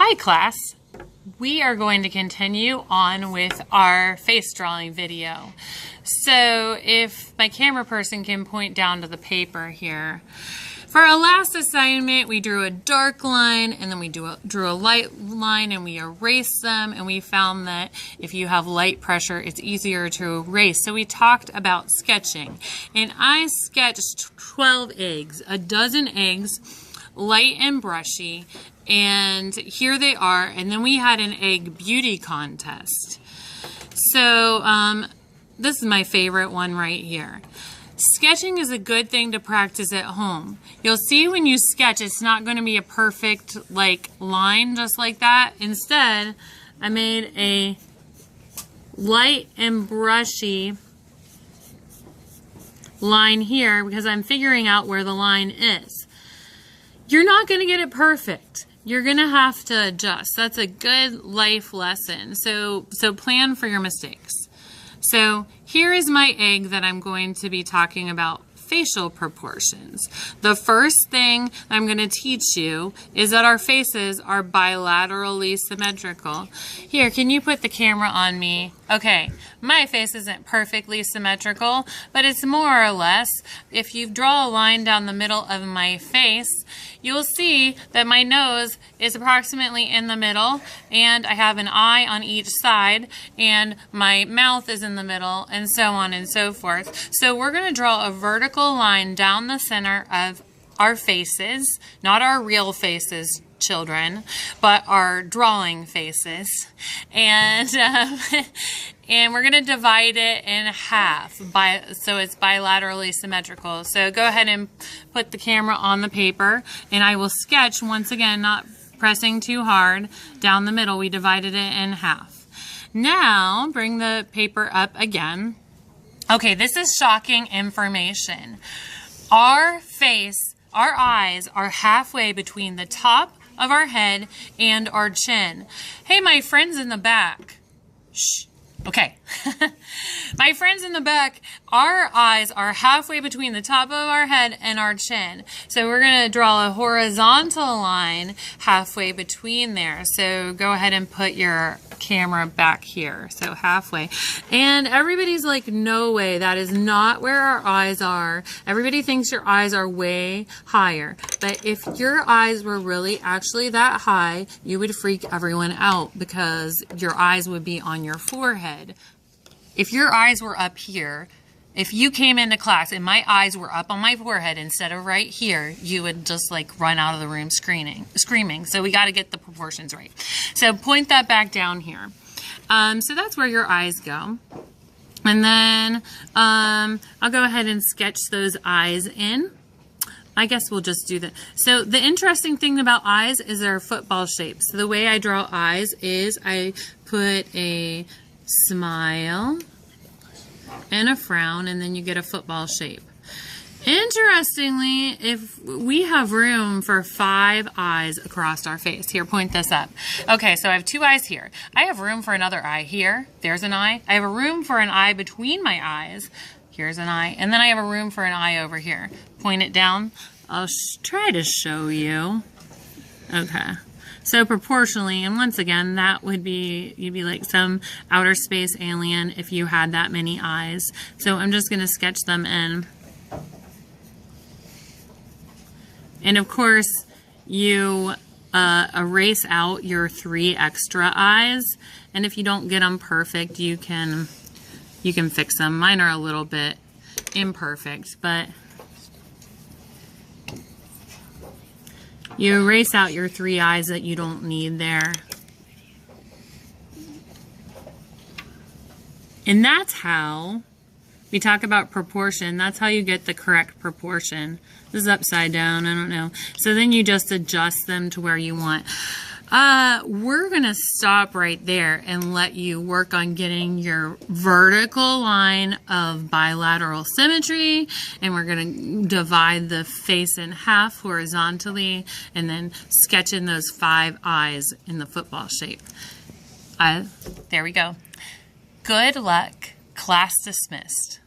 Hi class, we are going to continue on with our face drawing video. So if my camera person can point down to the paper here. For our last assignment, we drew a dark line and then we drew a light line and we erased them, and we found that if you have light pressure, it's easier to erase. So we talked about sketching, and I sketched 12 eggs, a dozen eggs, light and brushy, and here they are. And then we had an egg beauty contest. So this is my favorite one right here. Sketching is a good thing to practice at home. You'll see when you sketch, it's not going to be a perfect line just like that. Instead, I made a light and brushy line here because I'm figuring out where the line is. You're not going to get it perfect. You're going to have to adjust. That's a good life lesson. So plan for your mistakes. So here is my egg that I'm going to be talking about facial proportions. The first thing I'm going to teach you is that our faces are bilaterally symmetrical. Here, can you put the camera on me? Okay, my face isn't perfectly symmetrical, but it's more or less. If you draw a line down the middle of my face, you'll see that my nose is approximately in the middle, and I have an eye on each side, and my mouth is in the middle, and so on and so forth. So we're going to draw a vertical line down the center of our faces, not our real faces, children, but our drawing faces, and we're going to divide it in half so it's bilaterally symmetrical. So go ahead and put the camera on the paper, and I will sketch once again, not pressing too hard, down the middle. We divided it in half. Now bring the paper up again. Okay, this is shocking information. Our eyes are halfway between the top of our head and our chin. Hey, my friends in the back. Shh. Okay. My friends in the back, our eyes are halfway between the top of our head and our chin. So we're going to draw a horizontal line halfway between there. So go ahead and put your camera back here. So halfway. And everybody's like, no way, that is not where our eyes are. Everybody thinks your eyes are way higher. But if your eyes were really actually that high, you would freak everyone out because your eyes would be on your forehead. If your eyes were up here, if you came into class and my eyes were up on my forehead instead of right here, you would just run out of the room screaming. So we got to get the proportions right. So point that back down here. So that's where your eyes go. And then I'll go ahead and sketch those eyes in. I guess we'll just do that. So the interesting thing about eyes is they're football shapes. So the way I draw eyes is I put a smile and a frown, and then you get a football shape. Interestingly, if we have room for 5 eyes across our face. Here, point this up. Okay, so I have 2 eyes here. I have room for another eye here. There's an eye. I have a room for an eye between my eyes. Here's an eye. And then I have a room for an eye over here. Point it down. I'll try to show you. Okay. So proportionally, and once again, that would be, you'd be like some outer space alien if you had that many eyes. So I'm just going to sketch them in. And of course, you erase out your 3 extra eyes. And if you don't get them perfect, you can fix them. Mine are a little bit imperfect, but you erase out your 3 eyes that you don't need there. And that's how we talk about proportion. That's how you get the correct proportion. This is upside down, I don't know. So then you just adjust them to where you want. We're going to stop right there and let you work on getting your vertical line of bilateral symmetry, and we're going to divide the face in half horizontally and then sketch in those 5 eyes in the football shape. There we go. Good luck. Class dismissed.